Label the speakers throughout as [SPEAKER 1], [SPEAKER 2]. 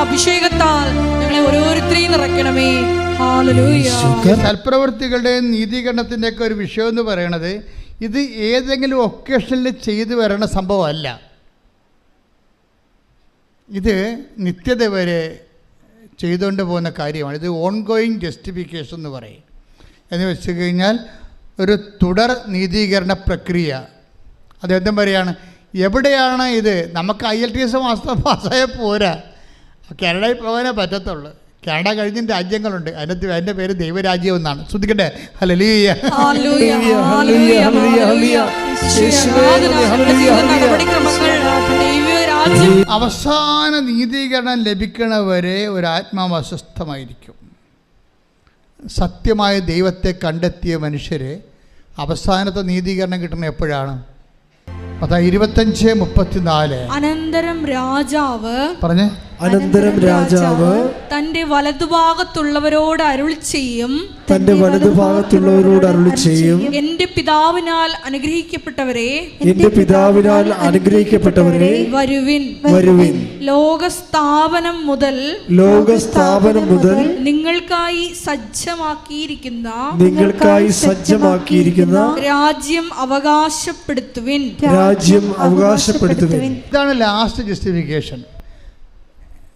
[SPEAKER 1] അഭിഷേകത്താൽ ഞങ്ങളെ ഓരോരുത്തരെയും നിറയ്ക്കണമേ.
[SPEAKER 2] സൽപ്രവൃത്തികളുടെയും നീതീകരണത്തിൻ്റെ ഒക്കെ ഒരു വിഷയം എന്ന് പറയണത് ഇത് ഏതെങ്കിലും ഒക്കേഷനിൽ ചെയ്തു വരണ സംഭവമല്ല. ഇത് നിത്യത വരെ ചെയ്തുകൊണ്ട് പോകുന്ന കാര്യമാണ്. ഇത് ഓൺഗോയിങ് ജസ്റ്റിഫിക്കേഷൻ എന്ന് പറയും. എന്ന് വെച്ച് കഴിഞ്ഞാൽ ഒരു തുടർ നീതീകരണ പ്രക്രിയ. അദ്ദേഹം പറയുകയാണ്, എവിടെയാണ് ഇത്? നമുക്ക് IELTS പാസ്സായ പോരാ, കാനഡയിൽ പോകാനേ പറ്റത്തുള്ളൂ. കാനഡ കഴിഞ്ഞ രാജ്യങ്ങളുണ്ട്, അതിൻ്റെ പേര് ദൈവരാജ്യം എന്നാണ്. ശ്രദ്ധിക്കട്ടെ. ഹല്ലേലൂയ. അവസാന നീതീകരണം ലഭിക്കണവരെ ഒരു ആത്മാവ് അസ്വസ്ഥമായിരിക്കും. സത്യമായ ദൈവത്തെ കണ്ടെത്തിയ മനുഷ്യരെ അവസാനത്തെ നീതീകരണം കിട്ടുന്നത് എപ്പോഴാണ്? 25:34.
[SPEAKER 1] അനന്തരം രാജാവ് തന്റെ
[SPEAKER 3] വലതുഭാഗത്തുള്ളവരോട് അരുളി ചെയ്യും,
[SPEAKER 1] എന്റെ പിതാവിനാൽ അനുഗ്രഹിക്കപ്പെട്ടവരെ, വരുവിൻ. ലോകസ്ഥാപനം മുതൽ നിങ്ങൾക്കായി സജ്ജമാക്കിയിരിക്കുന്ന രാജ്യം അവകാശപ്പെടുത്തുവിൻ.
[SPEAKER 2] ഇതാണ് ലാസ്റ്റ് ജസ്റ്റിഫിക്കേഷൻ.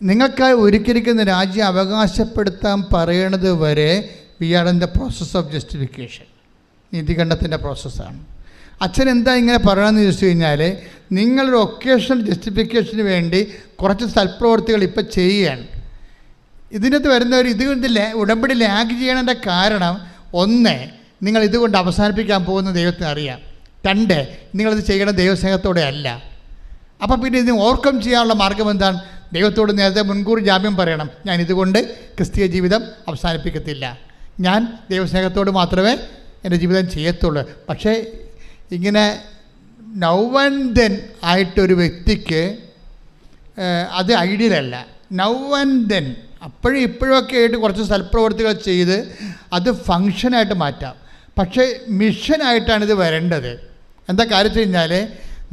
[SPEAKER 2] നിങ്ങൾക്കായി ഒരുക്കിയിരിക്കുന്ന രാജ്യം അവകാശപ്പെടുത്താൻ പറയണത് വരെ we are in the process of justification. നീതികണ്ഠത്തിൻ്റെ പ്രോസസ്സാണ്. അച്ഛൻ എന്താ ഇങ്ങനെ പറയണമെന്ന് ചോദിച്ചു കഴിഞ്ഞാൽ, നിങ്ങളൊരു ഒക്കേഷണൽ ജസ്റ്റിഫിക്കേഷന് വേണ്ടി കുറച്ച് സൽപ്രവൃത്തികൾ ഇപ്പം ചെയ്യുകയാണ്. ഇതിനകത്ത് വരുന്നവർ ഇതുകൊണ്ട് ഉടമ്പടി ലാഗ് ചെയ്യണതിൻ്റെ കാരണം, 1, നിങ്ങൾ ഇതുകൊണ്ട് അവസാനിപ്പിക്കാൻ പോകുന്ന ദൈവത്തിന് അറിയാം. 2, നിങ്ങളിത് ചെയ്യണ ദൈവസ്നേഹത്തോടെ അല്ല. അപ്പം പിന്നെ ഇത് ഓവർകം ചെയ്യാനുള്ള മാർഗം എന്താണ്? ദൈവത്തോട് നേരത്തെ മുൻകൂർ ജാമ്യം പറയണം. ഞാൻ ഇതുകൊണ്ട് ക്രിസ്തീയ ജീവിതം അവസാനിപ്പിക്കത്തില്ല, ഞാൻ ദൈവസ്നേഹത്തോട് മാത്രമേ എൻ്റെ ജീവിതം ചെയ്യത്തുള്ളൂ. പക്ഷേ ഇങ്ങനെ നൗ ആൻഡ് ദെൻ ആയിട്ടൊരു വ്യക്തിക്ക് അത് ഐഡിയലല്ല. നൗ ആൻഡ് ദെൻ, അപ്പോഴും ഇപ്പോഴൊക്കെ ആയിട്ട് കുറച്ച് സൽപ്രവൃത്തികൾ ചെയ്ത് അത് ഫങ്ഷനായിട്ട് മാറ്റാം. പക്ഷേ മിഷനായിട്ടാണിത് വരേണ്ടത്. എന്താ കാര്യം വെച്ച് കഴിഞ്ഞാൽ,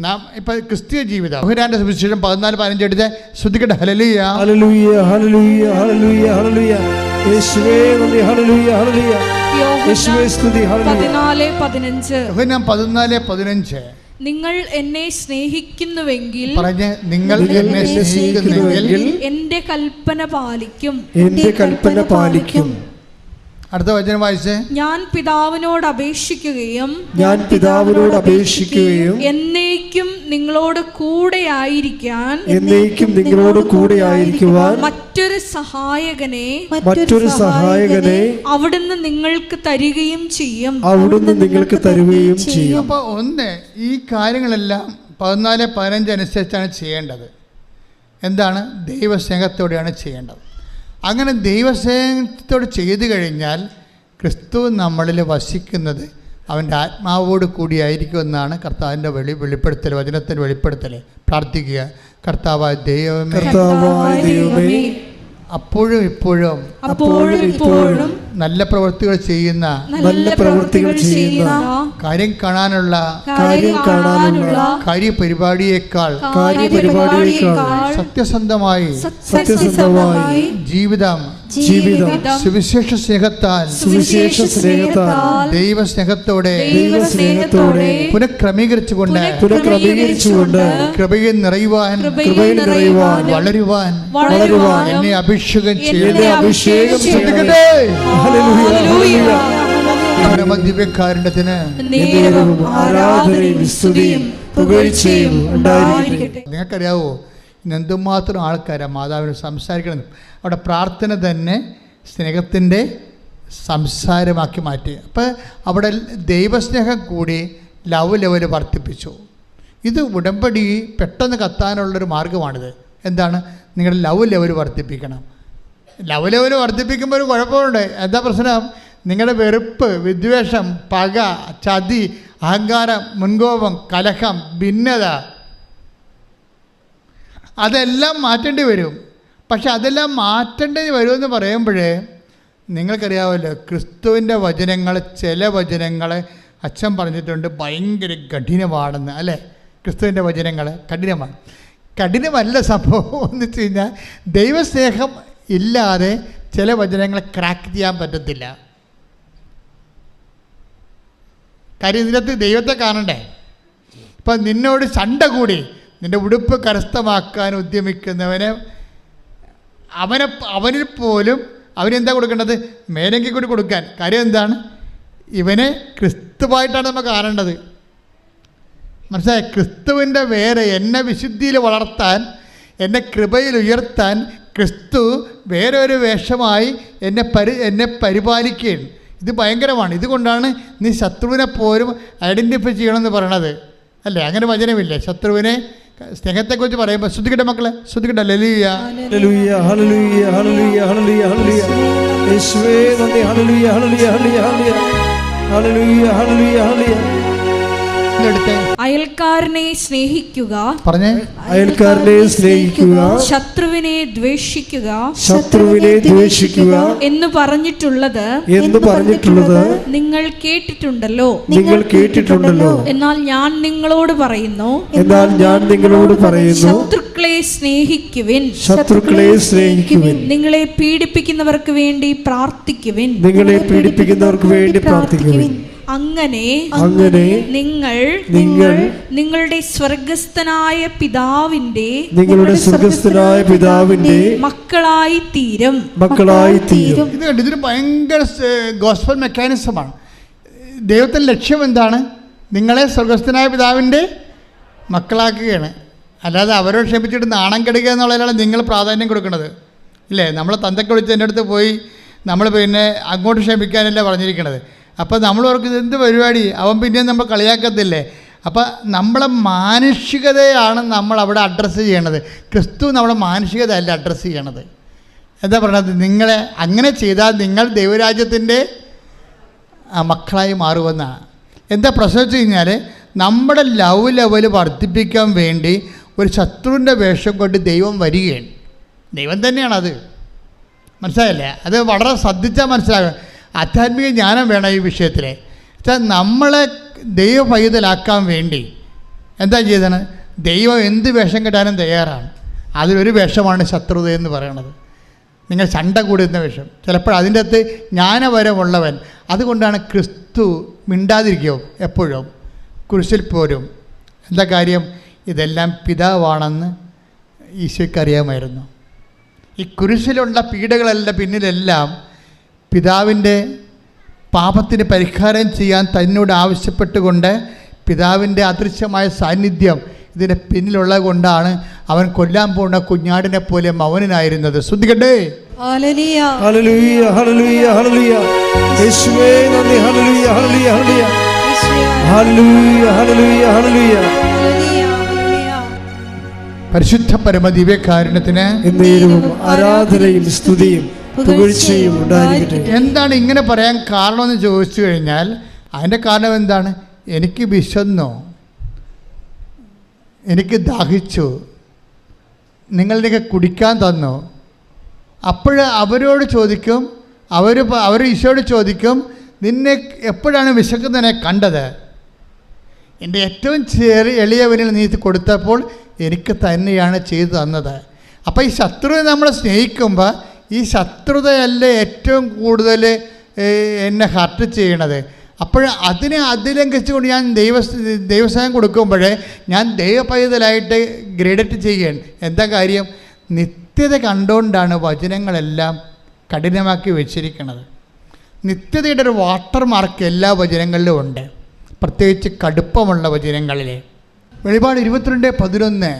[SPEAKER 2] നാം ഇപ്പം ക്രിസ്തീയ ജീവിതം യോഹന്നാന്റെ സുവിശേഷം 14:15 എടുത്ത് ശ്രദ്ധിക്കട്ടെ. ഹല്ലേലൂയ, ഹല്ലേലൂയ, ഹല്ലേലൂയ, ഹല്ലേലൂയ, ഹല്ലേലൂയ. യേശുവേ നന്ദി, ഹല്ലേലൂയ, ഹല്ലേലൂയ. യേശുവേ സ്തുതി.
[SPEAKER 1] 14:15.
[SPEAKER 2] യോഹന്നാൻ 14:15.
[SPEAKER 1] നിങ്ങൾ എന്നെ സ്നേഹിക്കുന്നുവെങ്കിൽ,
[SPEAKER 2] നിങ്ങൾ എന്നെ സ്നേഹിക്കുന്നുവെങ്കിൽ
[SPEAKER 1] എന്റെ കൽപ്പന പാലിക്കും.
[SPEAKER 2] അടുത്ത വചനം വായിച്ചേ.
[SPEAKER 1] ഞാൻ പിതാവിനോട് അപേക്ഷിക്കുകയും എന്നേക്കും നിങ്ങളോട് കൂടെ ആയിരിക്കാൻ മറ്റൊരു സഹായകനെ അവിടുന്ന് നിങ്ങൾക്ക് തരികയും ചെയ്യും.
[SPEAKER 2] അപ്പൊ ഈ കാര്യങ്ങളെല്ലാം 14:15 അനുസരിച്ചാണ് ചെയ്യേണ്ടത്. എന്താണ്? ദൈവസ്നേഹത്തോടെയാണ് ചെയ്യേണ്ടത്. അങ്ങനെ ദൈവസ്നേഹത്തോട് ചെയ്തു കഴിഞ്ഞാൽ ക്രിസ്തു നമ്മളിൽ വസിക്കുന്നത് അവൻ്റെ ആത്മാവോട് കൂടിയായിരിക്കുമെന്നാണ് കർത്താവിൻ്റെ വെളിപ്പെടുത്തൽ, വചനത്തിൻ്റെ വെളിപ്പെടുത്തൽ. പ്രാർത്ഥിക്കുക. കർത്താവായ ദൈവമേ, അപ്പോഴും ഇപ്പോഴും നല്ല പ്രവൃത്തികൾ ചെയ്യുന്ന കാര്യം കാണാനുള്ള കാര്യപരിപാടിയേക്കാൾ സത്യസന്ധമായി ജീവിതം സുവിശേഷ സ്നേഹത്താൽ ദൈവസ്നേഹത്തോടെ പുനഃക്രമീകരിച്ചുകൊണ്ട് കൃപയിൽ നിറയുവാൻ വളരുവാൻ എന്നെ അഭിഷേകം ചെയ്യട്ടെ. ദിവ്യകാരുണ്യത്തിന് നിങ്ങൾക്കറിയാവോ ഇന്ന് എന്തുമാത്രം ആൾക്കാരാണ് മാതാവിന് സംസാരിക്കണം. അവിടെ പ്രാർത്ഥന തന്നെ സ്നേഹത്തിൻ്റെ സംസാരമാക്കി മാറ്റി. അപ്പോൾ അവിടെ ദൈവസ്നേഹം കൂടി ലവ് ലെവൽ വർദ്ധിപ്പിച്ചു. ഇത് ഉടമ്പടി പെട്ടെന്ന് കത്താനുള്ളൊരു മാർഗ്ഗമാണിത്. എന്താണ്? നിങ്ങളുടെ ലവ് ലെവൽ വർദ്ധിപ്പിക്കണം. ലവ് ലെവൽ വർദ്ധിപ്പിക്കുമ്പോൾ ഒരു കുഴപ്പമുണ്ട്. എന്താ പ്രശ്നം? നിങ്ങളുടെ വെറുപ്പ്, വിദ്വേഷം, പക, ചതി, അഹങ്കാരം, മുൻകോപം, കലഹം, ഭിന്നത, അതെല്ലാം മാറ്റേണ്ടി വരും. പക്ഷെ അതെല്ലാം മാറ്റേണ്ടി വരുമെന്ന് പറയുമ്പോഴേ നിങ്ങൾക്കറിയാമല്ലോ, ക്രിസ്തുവിൻ്റെ വചനങ്ങൾ, ചില വചനങ്ങൾ അച്ഛൻ പറഞ്ഞിട്ടുണ്ട് ഭയങ്കര കഠിനമാണെന്ന്, അല്ലേ? ക്രിസ്തുവിൻ്റെ വചനങ്ങൾ കഠിനമാണ്. കഠിനമല്ല സംഭവം എന്ന് വെച്ച് കഴിഞ്ഞാൽ ദൈവസ്നേഹം ഇല്ലാതെ ചില വചനങ്ങളെ ക്രാക്ക് ചെയ്യാൻ പറ്റത്തില്ല. കാര്യം ഇതിനകത്ത് ദൈവത്തെ കാണണ്ടേ. ഇപ്പം നിന്നോട് ചണ്ട കൂടി നിൻ്റെ ഉടുപ്പ് കരസ്ഥമാക്കാൻ ഉദ്യമിക്കുന്നവന് അവനിൽ പോലും അവനെന്താ കൊടുക്കേണ്ടത്? മേലെങ്കി കൂടി കൊടുക്കാൻ. കാര്യം എന്താണ്? ഇവനെ ക്രിസ്തുവായിട്ടാണ് നമ്മൾ കാണേണ്ടത്. മനസ്സിലായി? ക്രിസ്തുവിൻ്റെ വേറെ എന്നെ വിശുദ്ധിയിൽ വളർത്താൻ, എന്നെ കൃപയിൽ ഉയർത്താൻ ക്രിസ്തു വേറെ ഒരു വേഷമായി എന്നെ പരിപാലിക്കുകയാണ്. ഇത് ഭയങ്കരമാണ്. ഇതുകൊണ്ടാണ് നീ ശത്രുവിനെ പോലും ഐഡൻറ്റിഫൈ ചെയ്യണമെന്ന് പറയണത് അല്ലേ? അങ്ങനെ വചനമില്ലേ? ശത്രുവിനെ സ്നേഹത്തെക്കുറിച്ച് പറയുമ്പോൾ ശ്രദ്ധിക്കട്ടെ മക്കളെ, ശ്രദ്ധിക്കട്ടെ. ഹല്ലേലൂയ
[SPEAKER 4] ഹല്ലേലൂയ ഹല്ലേലൂയ ഹല്ലേലൂയ ഹല്ലേലൂയ ഹല്ലേലൂയ യേശുവേ നന്ദി. ഹല്ലേലൂയ ഹല്ലേലൂയ ഹല്ലേലൂയ ഹല്ലേലൂയ ഹല്ലേലൂയ ഹല്ലേലൂയ.
[SPEAKER 1] അയൽക്കാരനെ സ്നേഹിക്കുക,
[SPEAKER 2] പറഞ്ഞേ,
[SPEAKER 4] അയൽക്കാരനെ സ്നേഹിക്കുക,
[SPEAKER 1] ശത്രുവിനെ ദ്വേഷിക്കുക,
[SPEAKER 4] ശത്രുവിനെ ദ്വേഷിക്കുക
[SPEAKER 1] എന്ന് പറഞ്ഞിട്ടുള്ളത് നിങ്ങൾ കേട്ടിട്ടുണ്ടല്ലോ. എന്നാൽ ഞാൻ നിങ്ങളോട് പറയുന്നു, ശത്രുക്കളെ സ്നേഹിക്കുവിൻ, നിങ്ങളെ പീഡിപ്പിക്കുന്നവർക്ക് വേണ്ടി പ്രാർത്ഥിക്കുവിൻ, അങ്ങനെ നിങ്ങൾ നിങ്ങളുടെ സ്വർഗസ്ഥനായ പിതാവിന്റെ മക്കളായി തീരും.
[SPEAKER 2] ഇതൊരു ഭയങ്കര ഗോസ്പൽ മെക്കാനിസമാണ്. ദൈവത്തിൻ്റെ ലക്ഷ്യം എന്താണ്? നിങ്ങളെ സ്വർഗസ്ഥനായ പിതാവിൻ്റെ മക്കളാക്കുകയാണ്. അല്ലാതെ അവരോട് ക്ഷമിച്ചിട്ട് നാണം കെടുക്കുക എന്നുള്ളതിലാണ് നിങ്ങൾ പ്രാധാന്യം കൊടുക്കുന്നത്. ഇല്ലേ? നമ്മളെ തന്തയ്ക്ക് വിളിച്ച് എൻ്റെ അടുത്ത് പോയി നമ്മൾ പിന്നെ അങ്ങോട്ട് ക്ഷമിക്കാനല്ല പറഞ്ഞിരിക്കണത്. അപ്പോൾ നമ്മൾ ഓർക്കുന്നത് എന്ത് പരിപാടി, അവൻ പിന്നെയും നമ്മൾ കളിയാക്കത്തില്ലേ? അപ്പോൾ നമ്മളെ മാനുഷികതയാണ് നമ്മൾ അവിടെ അഡ്രസ്സ് ചെയ്യണത്. ക്രിസ്തു നമ്മുടെ മാനുഷികത അല്ല അഡ്രസ്സ് ചെയ്യണത്. എന്താ പറയണത്? നിങ്ങളെ അങ്ങനെ ചെയ്താൽ നിങ്ങൾ ദൈവരാജ്യത്തിൻ്റെ മക്കളായി മാറുമെന്നാണ്. എന്താ പ്രശ്നം വെച്ച് കഴിഞ്ഞാൽ നമ്മുടെ ലവ് ലെവൽ വർദ്ധിപ്പിക്കാൻ വേണ്ടി ഒരു ശത്രുവിൻ്റെ വേഷം കൊണ്ട് ദൈവം വരികയാണ്. ദൈവം തന്നെയാണത്. മനസ്സിലായില്ലേ? അത് വളരെ ശ്രദ്ധിച്ചാൽ മനസ്സിലാകും. ആധ്യാത്മിക ജ്ഞാനം വേണം ഈ വിഷയത്തിൽ. വെച്ചാൽ നമ്മളെ ദൈവ പൈതലാക്കാൻ വേണ്ടി എന്താ ചെയ്തത്? ദൈവം എന്ത് വേഷം കെട്ടാനും തയ്യാറാണ്. അതിലൊരു വേഷമാണ് ശത്രുത എന്ന് പറയണത്. നിങ്ങൾ ചണ്ട കൂടുന്ന വേഷം. ചിലപ്പോൾ അതിൻ്റെ അകത്ത് ജ്ഞാനപരമുള്ളവൻ. അതുകൊണ്ടാണ് ക്രിസ്തു മിണ്ടാതിരിക്കും എപ്പോഴും കുരിശിൽ പോരും. എന്താ കാര്യം? ഇതെല്ലാം പിതാവാണെന്ന് ഈശോയ്ക്ക് അറിയാമായിരുന്നു. ഈ കുരിശിലുള്ള പീഡകളെല്ലാം പിന്നിലെല്ലാം പിതാവിൻ്റെ പാപത്തിന് പരിഹാരം ചെയ്യാൻ തന്നോട് ആവശ്യപ്പെട്ടുകൊണ്ട് പിതാവിൻ്റെ അദൃശ്യമായ സാന്നിധ്യം ഇതിൻ്റെ പിന്നിലുള്ളത് കൊണ്ടാണ് അവൻ കൊല്ലാൻ പോകുന്ന കുഞ്ഞാടിനെ പോലെ മൗനനായിരുന്നത്. ശ്രദ്ധിക്കട്ടെ.
[SPEAKER 4] ഹല്ലേലൂയ ഹല്ലേലൂയ ഹല്ലേലൂയ യേശുവേ നന്ദി. ഹല്ലേലൂയ ഹല്ലേലൂയ ഹല്ലേലൂയ ഹല്ലേലൂയ ഹല്ലേലൂയ.
[SPEAKER 2] പരിശുദ്ധ പരമ ദിവ്യകാരുണ്യത്തിന്
[SPEAKER 4] എന്നേരവും ആരാധനയും സ്തുതിയും പുകഴ്ചയും ഉണ്ടായിരിക്കട്ടെ.
[SPEAKER 2] എന്താണ് ഇങ്ങനെ പറയാൻ കാരണമെന്ന് ചോദിച്ചു കഴിഞ്ഞാൽ അതിൻ്റെ കാരണം എന്താണ്? എനിക്ക് വിശന്നു, എനിക്ക് ദാഹിച്ചു, നിങ്ങളിലേക്ക് കുടിക്കാൻ തന്നു. അപ്പോൾ അവരോട് ചോദിക്കും, അവർ ഈശോയോട് ചോദിക്കും, നിന്നെ എപ്പോഴാണ് വിശക്കുന്നതിനെ കണ്ടത്? എൻ്റെ ഏറ്റവും എളിയവനിൽ നീ കൊടുത്തപ്പോൾ എനിക്ക് തന്നെയാണ് ചെയ്തു തന്നത്. അപ്പോൾ ഈ ശത്രുവിനെ നമ്മൾ സ്നേഹിക്കുമ്പോൾ ഈ ശത്രുതയല്ല ഏറ്റവും കൂടുതൽ എന്നെ ഹർട്ട് ചെയ്യണത്. അപ്പോൾ അതിനെ അതിലംഘിച്ചുകൊണ്ട് ഞാൻ ദൈവസ്നേഹം കൊടുക്കുമ്പോൾ ഞാൻ ദൈവപൈതലായിട്ട് ഗ്രേഡറ്റ് ചെയ്യുകയാണ്. എന്താ കാര്യം? നിത്യത കണ്ടുകൊണ്ടാണ് വചനങ്ങളെല്ലാം കഠിനമാക്കി വെച്ചിരിക്കുന്നത്. നിത്യതയുടെ ഒരു വാട്ടർ മാർക്ക് എല്ലാ വചനങ്ങളിലും ഉണ്ട്, പ്രത്യേകിച്ച് കടുപ്പമുള്ള വചനങ്ങളിൽ. വെളിപാട് 22:11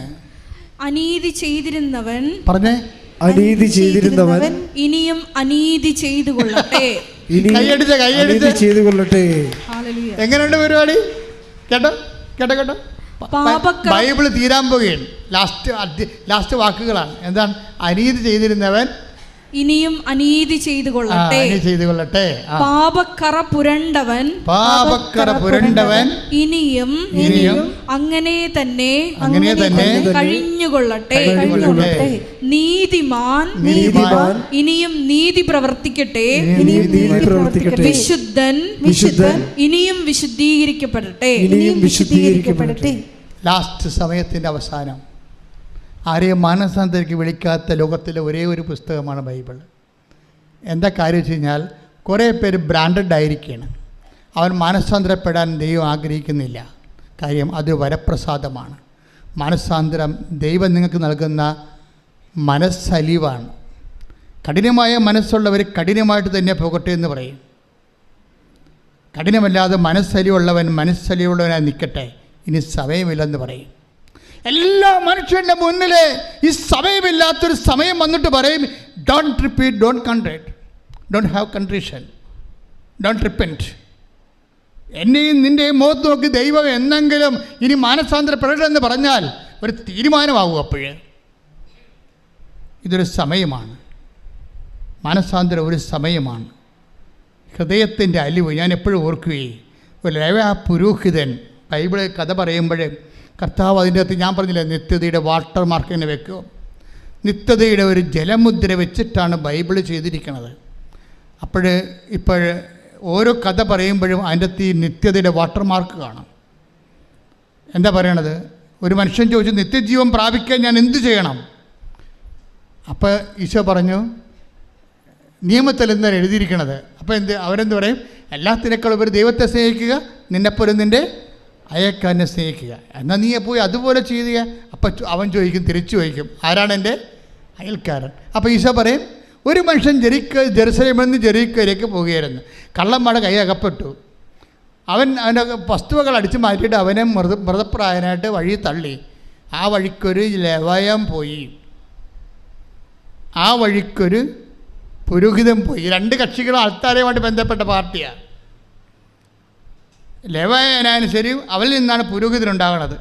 [SPEAKER 1] അനീതി ചെയ്തിരുന്നവൻ
[SPEAKER 2] പറഞ്ഞേ,
[SPEAKER 4] അനീതി ചെയ്തിരുന്നവൻ
[SPEAKER 1] ഇനിയും അനീതി ചെയ്തു കൊള്ളട്ടെ.
[SPEAKER 2] കൈയടിച്ച്
[SPEAKER 4] ചെയ്തു കൊള്ളട്ടെ.
[SPEAKER 2] എങ്ങനെയുണ്ട് പരിപാടി? കേട്ടോ കേട്ടോ കേട്ടോ. ബൈബിള് തീരാൻ പോകുകയാണ്. ലാസ്റ്റ് വാക്കുകളാണ്. എന്താണ്? അനീതി ചെയ്തിരുന്നവൻ
[SPEAKER 1] ഇനിയും അനീതി ചെയ്തു കൊള്ളട്ടെ. പാപക്കറ പുരണ്ടവൻ ഇനിയും അങ്ങനെ തന്നെ കഴിഞ്ഞുകൊള്ളട്ടെ. നീതിമാൻ ഇനിയും നീതി പ്രവർത്തിക്കട്ടെ. വിശുദ്ധൻ ഇനിയും വിശുദ്ധീകരിക്കപ്പെടട്ടെ.
[SPEAKER 2] ലാസ്റ്റ് സമയത്തിൻ്റെ അവസാനം ആരെയും മാനസാന്തരയ്ക്ക് വിളിക്കാത്ത ലോകത്തിലെ ഒരേ ഒരു പുസ്തകമാണ് ബൈബിൾ. എന്താ കാര്യം വെച്ച് കഴിഞ്ഞാൽ കുറേ പേര് ബ്രാൻഡഡ് ആയിരിക്കുകയാണ്. അവൻ മാനസാന്തരപ്പെടാൻ ദൈവം ആഗ്രഹിക്കുന്നില്ല. കാര്യം അത് വരപ്രസാദമാണ്. മാനസാന്തരം ദൈവം നിങ്ങൾക്ക് നൽകുന്ന മനസ്സലിവാണ്. കഠിനമായ മനസ്സുള്ളവർ കഠിനമായിട്ട് തന്നെ പോകട്ടെ എന്ന് പറയും. കഠിനമല്ലാതെ മനസ്സലിവുള്ളവൻ മനസ്സലിവുള്ളവനായി നിൽക്കട്ടെ, ഇനി സമയമില്ലെന്ന് പറയും. എല്ലാ മനുഷ്യൻ്റെ മുന്നിൽ ഈ സമയമില്ലാത്തൊരു സമയം വന്നിട്ട് പറയും, don't repeat, don't contrite, don't have contrition, don't repent. എന്നെയും നിൻ്റെയും മുഖത്ത് നോക്കി ദൈവം എന്നെങ്കിലും ഇനി മാനസാന്തരപ്പെടരുതെന്ന് പറഞ്ഞാൽ ഒരു തീരുമാനമാകും. അപ്പോഴേ ഇതൊരു സമയമാണ്. മാനസാന്തരം ഒരു സമയമാണ്. ഹൃദയത്തിൻ്റെ അലിവ് ഞാൻ എപ്പോഴും ഓർക്കുകയും ഒരു ലേവ്യ പുരോഹിതൻ ബൈബിള് കഥ പറയുമ്പോൾ കർത്താവ് അതിൻ്റെ അകത്ത് ഞാൻ പറഞ്ഞില്ലേ നിത്യതയുടെ വാട്ടർ മാർക്ക് തന്നെ വെക്കുക. നിത്യതയുടെ ഒരു ജലമുദ്ര വെച്ചിട്ടാണ് ബൈബിള് ചെയ്തിരിക്കുന്നത്. ഇപ്പോൾ ഓരോ കഥ പറയുമ്പോഴും അതിൻ്റെ അകത്ത് ഈ നിത്യതയുടെ വാട്ടർ മാർക്ക് കാണാം. എന്താ പറയണത്? ഒരു മനുഷ്യൻ ചോദിച്ചു, നിത്യജീവൻ പ്രാപിക്കാൻ ഞാൻ എന്ത് ചെയ്യണം? അപ്പോൾ ഈശോ പറഞ്ഞു, നിയമത്തിൽ എന്താണ് എഴുതിയിരിക്കണത്? അപ്പോൾ അവരെന്ത് പറയും? എല്ലാത്തിനേക്കാളും ഒരു ദൈവത്തെ സ്നേഹിക്കുക, നിന്നെപ്പോലും നിൻ്റെ അയൽക്കാരനെ സ്നേഹിക്കുക. എന്നാൽ നീ പോയി അതുപോലെ ചെയ്യുക. അപ്പം അവൻ ചോദിക്കും, തിരിച്ചു ചോദിക്കും, ആരാണ് എൻ്റെ അയൽക്കാരൻ? അപ്പോൾ ഈശോ പറയും, ഒരു മനുഷ്യൻ ജെറുസലേമിൽ നിന്ന് ജെറീക്കോയിലേക്ക് പോവുകയായിരുന്നു. കള്ളന്മാരുടെ കൈ അകപ്പെട്ടു. അവൻ്റെ വസ്തുവകൾ അടിച്ചു മാറ്റിയിട്ട് അവനെ മൃതപ്രായനായിട്ട് വഴി തള്ളി. ആ വഴിക്കൊരു ലെവയം പോയി, ആ വഴിക്കൊരു പുരോഹിതൻ പോയി. രണ്ട് കക്ഷികളും ആൾക്കാരുമായിട്ട് ബന്ധപ്പെട്ട പാർട്ടിയാണ്. ലെവയനാനുസരി അവരിൽ നിന്നാണ് പുരോഹിതനുണ്ടാകുന്നത്.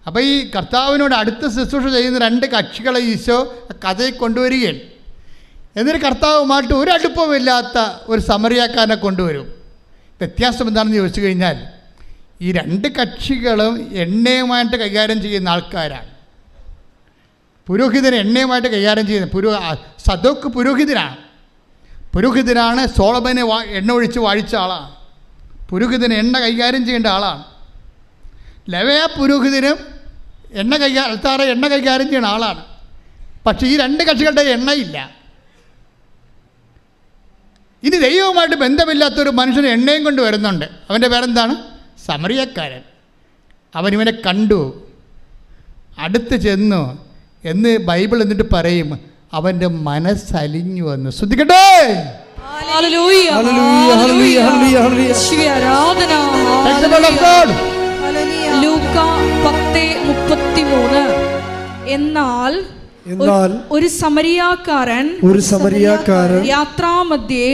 [SPEAKER 2] അപ്പോൾ ഈ കർത്താവിനോട് അടുത്ത ശുശ്രൂഷ ചെയ്യുന്ന രണ്ട് കക്ഷികളെ ഈശോ കഥയിൽ കൊണ്ടുവരികയാണ്. എന്നിട്ട് കർത്താവുമായിട്ട് ഒരു അടുപ്പമില്ലാത്ത ഒരു സമറിയാക്കാരനെ കൊണ്ടുവരും. വ്യത്യാസം എന്താണെന്ന് ചോദിച്ചു കഴിഞ്ഞാൽ, ഈ രണ്ട് കക്ഷികളും എണ്ണയുമായിട്ട് കൈകാര്യം ചെയ്യുന്ന ആൾക്കാരാണ്. പുരോഹിതൻ എണ്ണയുമായിട്ട് കൈകാര്യം ചെയ്യുന്ന സദോക്ക് പുരോഹിതനാണ്. സോളമനെ എണ്ണ ഒഴിച്ച് വാഴിച്ച ആളാണ്. പുരോഹിതന് എണ്ണ കൈകാര്യം ചെയ്യേണ്ട ആളാണ്. ലെവയ പുരോഹിതനും അൽത്താറ എണ്ണ കൈകാര്യം ചെയ്യുന്ന ആളാണ്. പക്ഷേ ഈ രണ്ട് കക്ഷികളുടെ എണ്ണയില്ല. ഇനി ദൈവവുമായിട്ട് ബന്ധമില്ലാത്തൊരു മനുഷ്യന് എണ്ണയും കൊണ്ട് വരുന്നുണ്ട്. അവൻ്റെ പേരെന്താണ്? സമറിയക്കാരൻ. അവനിവനെ കണ്ടു, അടുത്ത് ചെന്നു എന്ന് ബൈബിൾ എന്നിട്ട് പറയും, അവൻ്റെ മനസ്സലിഞ്ഞു വന്നു. ശ്രദ്ധിക്കട്ടെ.
[SPEAKER 1] എന്നാൽ ഒരു സമരിയാക്കാരൻ യാത്രാമധ്യേ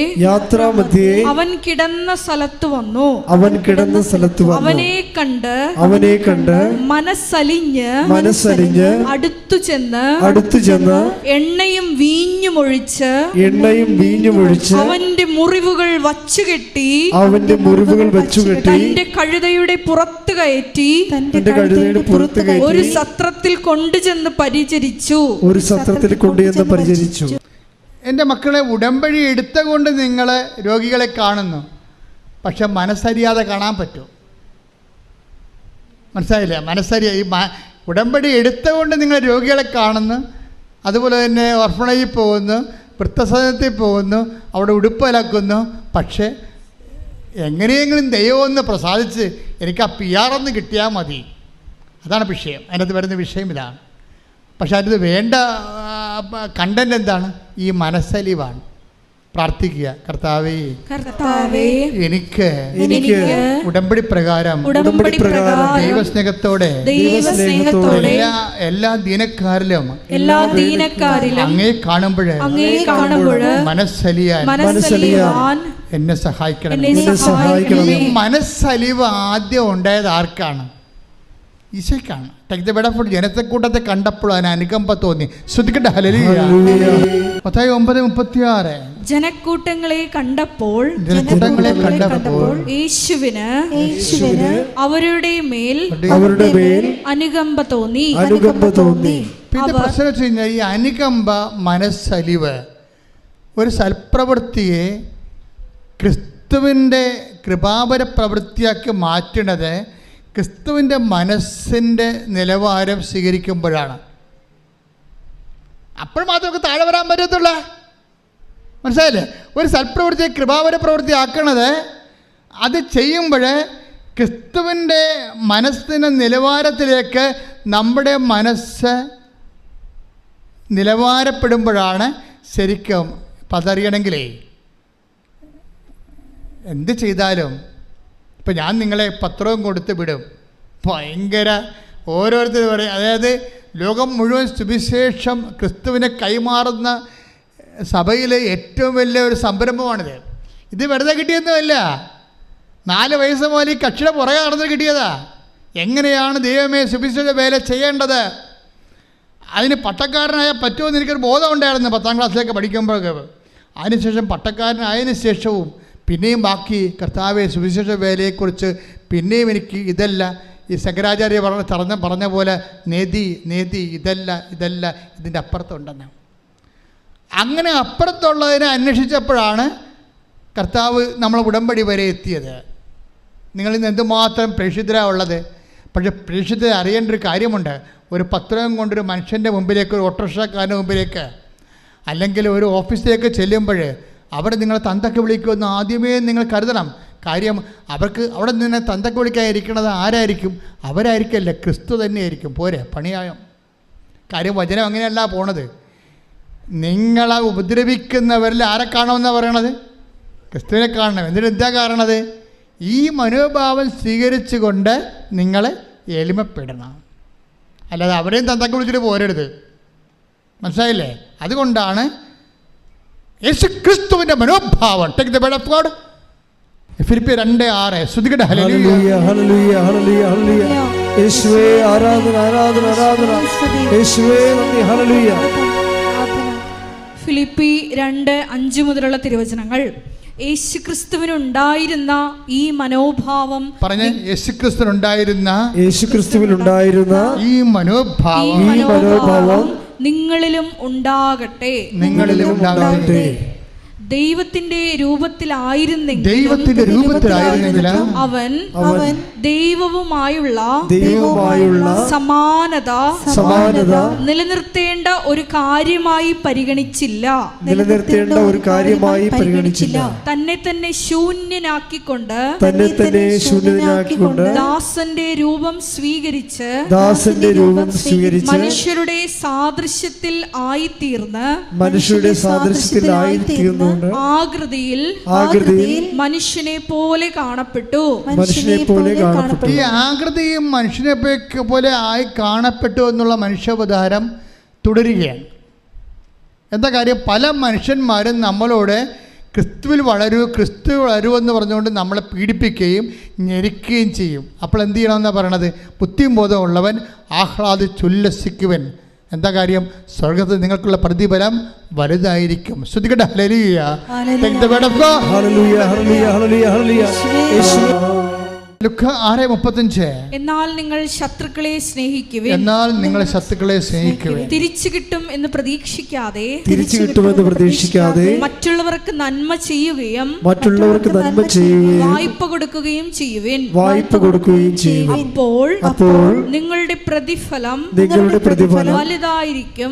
[SPEAKER 1] അവൻ കിടന്ന സ്ഥലത്ത് വന്നു. അവനെ കണ്ട് മനസ്സലിഞ്ഞ് അടുത്തു ചെന്ന് എണ്ണയും വീഞ്ഞും ഒഴിച്ച് അവന്റെ മുറിവുകൾ വച്ചുകെട്ടി തന്റെ കഴുതയുടെ പുറത്ത് കയറ്റി ഒരു സത്രത്തിൽ കൊണ്ടുചെന്ന് പരിചരിച്ചു.
[SPEAKER 2] എൻ്റെ മക്കളെ, ഉടമ്പടി എടുത്തുകൊണ്ട് നിങ്ങൾ രോഗികളെ കാണുന്നു, പക്ഷെ മനസ്സറിയാതെ കാണാൻ പറ്റുമോ? മനസ്സിലായില്ല? ഈ ഉടമ്പടി എടുത്തുകൊണ്ട് നിങ്ങൾ രോഗികളെ കാണുന്നു, അതുപോലെ തന്നെ ഓർഫണേജിൽ പോകുന്നു, വൃദ്ധസദനത്തിൽ പോകുന്നു, അവിടെ ഉടുപ്പലക്കുന്നു, പക്ഷേ എങ്ങനെയെങ്കിലും ദൈവം ഒന്ന് പ്രസാദിച്ച് എനിക്ക് ആ PR ഒന്ന് കിട്ടിയാൽ മതി. അതാണ് വിഷയം. അതിനകത്ത് വരുന്ന വിഷയം ഇതാണ്. പക്ഷെ അതിന് വേണ്ട കണ്ടന്റ് എന്താണ്? ഈ മനസ്സലിവാണ്. പ്രാർത്ഥിക്കുക, കർത്താവേ എനിക്ക് ഉടമ്പടി പ്രകാരം ദൈവസ്നേഹത്തോടെ എല്ലാ ദീനക്കാരിലും അങ്ങേ കാണുമ്പോൾ മനസ്സലിയാൻ എന്നെ സഹായിക്കണം. മനസ്സലിവ് ആദ്യം ഉണ്ടായത് ആർക്കാണ്? ഈശോയ്ക്കാണ്. ജനത്തെക്കൂട്ടത്തെ കണ്ടപ്പോൾ അതിന് അനുകമ്പ തോന്നി. ശ്രദ്ധിക്കട്ടെ. ഹല്ലേലൂയ. മത്തായി 9:36.
[SPEAKER 1] ജനക്കൂട്ടങ്ങളെ കണ്ടപ്പോൾ യേശുവിന് അവരുടെ മേൽ അനുകമ്പ തോന്നി.
[SPEAKER 2] പിന്നെ പ്രശ്നം വെച്ച് കഴിഞ്ഞാൽ ഈ അനുകമ്പ, മനസ്സലിവ്, ഒരു സൽപ്രവൃത്തിയെ ക്രിസ്തുവിൻ്റെ കൃപാപര പ്രവൃത്തിയാക്കി മാറ്റുന്നത് ക്രിസ്തുവിൻ്റെ മനസ്സിൻ്റെ നിലവാരം സ്വീകരിക്കുമ്പോഴാണ്. അപ്പോൾ മാത്രം നമുക്ക് താഴെ വരാൻ പറ്റത്തുള്ള. മനസ്സിലായില്ലേ? ഒരു സൽപ്രവൃത്തി കൃപാവര പ്രവൃത്തി ആക്കണത് അത് ചെയ്യുമ്പോൾ ക്രിസ്തുവിൻ്റെ മനസ്സിൻ്റെ നിലവാരത്തിലേക്ക് നമ്മുടെ മനസ്സ് നിലവാരപ്പെടുമ്പോഴാണ് ശരിക്കും. അപ്പം അതറിയണമെങ്കിലേ എന്ത് ചെയ്താലും ഇപ്പം ഞാൻ നിങ്ങളെ പത്രവും കൊടുത്ത് വിടും, ഭയങ്കര ഓരോരുത്തർ പറയും. അതായത് ലോകം മുഴുവൻ സുവിശേഷം ക്രിസ്തുവിനെ കൈമാറുന്ന സഭയിലെ ഏറ്റവും വലിയ ഒരു സംരംഭമാണിത്. ഇത് വെറുതെ കിട്ടിയൊന്നുമല്ല. 4 വയസ്സ് മുതൽ ഈ കക്ഷിയുടെ പുറകെ നടന്ന് കിട്ടിയതാ. എങ്ങനെയാണ് ദൈവമേ സുവിശേഷ വേല ചെയ്യേണ്ടത്, അതിന് പട്ടക്കാരനായ പറ്റുമെന്ന് എനിക്കൊരു ബോധം ഉണ്ടായിരുന്നു 10ാം ക്ലാസ്സിലേക്ക് പഠിക്കുമ്പോഴൊക്കെ. അതിനുശേഷം പട്ടക്കാരനായതിനു ശേഷവും പിന്നെയും ബാക്കി കർത്താവെ സുവിശേഷ വേലയെക്കുറിച്ച് പിന്നെയും എനിക്ക് ഇതല്ല, ഈ ശങ്കരാചാര്യ പറഞ്ഞ പോലെ നേതി ഇതല്ല ഇതിൻ്റെ അപ്പുറത്തുണ്ടെന്ന്. അങ്ങനെ അപ്പുറത്തുള്ളതിനെ അന്വേഷിച്ചപ്പോഴാണ് കർത്താവ് നമ്മളെ ഉടമ്പടി വരെ എത്തിയത്. നിങ്ങളിന്ന് എന്തുമാത്രം പ്രേക്ഷിതരാണ് ഉള്ളത്. പക്ഷേ പ്രേക്ഷിതരെ അറിയേണ്ട ഒരു കാര്യമുണ്ട്. ഒരു പത്രം കൊണ്ടൊരു മനുഷ്യൻ്റെ മുമ്പിലേക്ക്, ഒരു ഓട്ടോറിക്ഷക്കാരൻ്റെ മുമ്പിലേക്ക്, അല്ലെങ്കിൽ ഒരു ഓഫീസിലേക്ക് ചെല്ലുമ്പോൾ അവിടെ നിങ്ങളെ തന്തക്ക് വിളിക്കുമെന്ന് ആദ്യമേ നിങ്ങൾ കരുതണം. കാര്യം അവർക്ക് അവിടെ നിന്ന് തന്തക്ക് വിളിക്കാതിരിക്കുന്നത് ആരായിരിക്കും? അവരായിരിക്കല്ലേ, ക്രിസ്തു തന്നെയായിരിക്കും. പോരെ, പണിയായം. കാര്യം വചനം അങ്ങനെയല്ല പോണത്. നിങ്ങളെ ഉപദ്രവിക്കുന്നവരിൽ ആരെ കാണുമെന്നാണ് പറയണത്? ക്രിസ്തുവിനെ കാണണം. എന്നിട്ട് എന്താ കാണണത്? ഈ മനോഭാവം സ്വീകരിച്ചുകൊണ്ട് നിങ്ങൾ എളിമപ്പെടണം. അല്ലാതെ അവരെയും തന്തക്ക് വിളിച്ചിട്ട് പോരരുത്. മനസ്സിലായില്ലേ? അതുകൊണ്ടാണ് യേശു ക്രിസ്തുവിൻ്റെ മനോഭാവം. Take the word of God. ഫിലിപ്പിയർ 2:6 ശ്രുതികട്ടെ.
[SPEAKER 4] ഹല്ലേലൂയ ഹല്ലേലൂയ ഹല്ലേലൂയ ഹല്ലേലൂയ. യേശുവേ ആരാധന ആരാധന ആരാധന. യേശുവേ നന്ദി. ഹല്ലേലൂയ.
[SPEAKER 1] ഫിലിപ്പി 2:5 മുതലുള്ള തിരുവചനങ്ങൾ. യേശുക്രിസ്തുവിനുണ്ടായിരുന്ന ഈ മനോഭാവം
[SPEAKER 2] പറഞ്ഞ യേശുക്രിസ്തുവിനുണ്ടായിരുന്ന
[SPEAKER 4] ഈ മനോഭാവം
[SPEAKER 1] നിങ്ങളിലും ഉണ്ടാകട്ടെ. ദൈവത്തിന്റെ രൂപത്തിലായിരുന്നെങ്കിലും അവൻ ദൈവവുമായുള്ള സമാനത നിലനിർത്തേണ്ട ഒരു കാര്യമായി പരിഗണിച്ചില്ല. തന്നെ തന്നെ ശൂന്യനാക്കിക്കൊണ്ട് ദാസന്റെ രൂപം സ്വീകരിച്ച് മനുഷ്യരുടെ സാദൃശ്യത്തിൽ ആയിത്തീർന്ന് ആകൃതിയിൽ മനുഷ്യനെ പോലെ കാണപ്പെട്ടു.
[SPEAKER 2] ഈ ആകൃതിയും മനുഷ്യനെ പോലെ ആയി കാണപ്പെട്ടു എന്നുള്ള മനുഷ്യാവതാരം തുടരുകയാണ്. എന്താ കാര്യം? പല മനുഷ്യന്മാരും നമ്മളോട് ക്രിസ്തുവിൽ വളരൂ എന്ന് പറഞ്ഞുകൊണ്ട് നമ്മളെ പീഡിപ്പിക്കുകയും ഞെരിക്കുകയും ചെയ്യും. അപ്പോൾ എന്ത് ചെയ്യണമെന്നാണ് പറയണത്? ബുദ്ധിയും ബോധമുള്ളവൻ ആഹ്ലാദിച്ചുല്ലസിക്കുവൻ. എന്താ കാര്യം? സ്വർഗ്ഗത്തിൽ നിങ്ങൾക്കുള്ള പ്രതിഫലം വലുതായിരിക്കും. ശ്രുതികട്ടെ. ഹല്ലേലൂയ. Take the word of God.
[SPEAKER 4] ഹല്ലേലൂയ ഹല്ലേലൂയ ഹല്ലേലൂയ ഹല്ലേലൂയ.
[SPEAKER 2] ലുക്കാ 6:35.
[SPEAKER 1] എന്നാൽ നിങ്ങൾ ശത്രുക്കളെ സ്നേഹിക്കുവിൻ. തിരിച്ചു കിട്ടും എന്ന് പ്രതീക്ഷിക്കാതെ മറ്റുള്ളവർക്ക് നന്മ ചെയ്യുകയും വായ്പ കൊടുക്കുകയും ചെയ്യുവിൻ. അപ്പോൾ നിങ്ങളുടെ പ്രതിഫലം വലുതായിരിക്കും.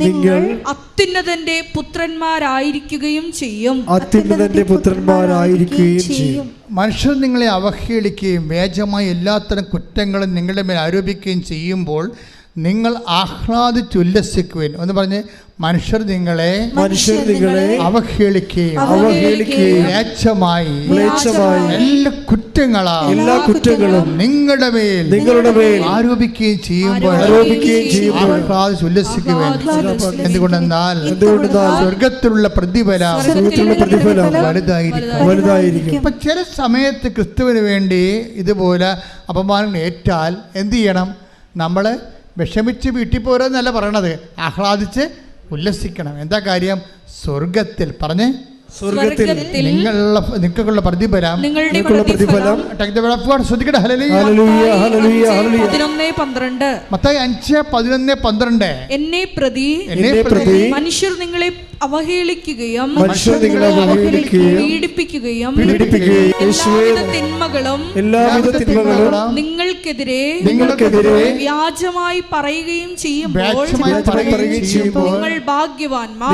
[SPEAKER 1] നിങ്ങൾ അത്യുന്നതന്റെ പുത്രന്മാരായിരിക്കുകയും ചെയ്യും.
[SPEAKER 2] മനുഷ്യർ നിങ്ങളെ അവഹേളിക്കുകയും വ്യാജമായ എല്ലാത്തരം കുറ്റങ്ങളും നിങ്ങളുടെ മേൽ ആരോപിക്കുകയും ചെയ്യുമ്പോൾ നിങ്ങൾ ആഹ്ലാദിച്ചുല്ലസിക്കുവിൻ എന്ന് പറഞ്ഞ് മനുഷ്യർ നിങ്ങളെ അവഹേളിക്കുകയും വ്യാജമായി എല്ലാ കുറ്റങ്ങളും നിങ്ങളുടെ മേൽ ആരോപിക്കുകയും ചെയ്യുമ്പോൾ ആഹ്ലാദിച്ചുല്ലസിക്കുവിൻ. എന്തുകൊണ്ടെന്നാൽ സ്വർഗത്തിലുള്ള പ്രതിഫലം വലുതായിരിക്കും. അപ്പൊ ചില സമയത്ത് ക്രിസ്തുവിന് വേണ്ടി ഇതുപോലെ അപമാനം ഏറ്റാൽ എന്ത് ചെയ്യണം? നമ്മൾ വിഷമിച്ച് വീട്ടിൽ പോരെന്നല്ല പറയണത്, ആഹ്ലാദിച്ച് ഉല്ലസിക്കണം. എന്താ കാര്യം? സ്വർഗത്തിൽ പറഞ്ഞ്
[SPEAKER 4] സ്വർഗ്ഗത്തിൽ
[SPEAKER 2] നിങ്ങൾക്കുള്ള പ്രതിഫലം
[SPEAKER 1] നിങ്ങളുടെ പ്രതിഫലം
[SPEAKER 2] ശ്രദ്ധിക്കട്ടെ.
[SPEAKER 4] ഹല്ലേലൂയ ഹല്ലേലൂയ ഹല്ലേലൂയ
[SPEAKER 1] 11:12
[SPEAKER 2] മത്തായി 5:11-12
[SPEAKER 1] എന്നെ പ്രതി മനുഷ്യർ നിങ്ങളെ അവഹേളിക്കുകയും പീഡിപ്പിക്കുകയും എല്ലാവിധ തിന്മകളും നിങ്ങൾക്കെതിരെ വ്യാജമായി പറയുകയും ചെയ്യുമ്പോൾ നിങ്ങൾ ഭാഗ്യവാന്മാർ.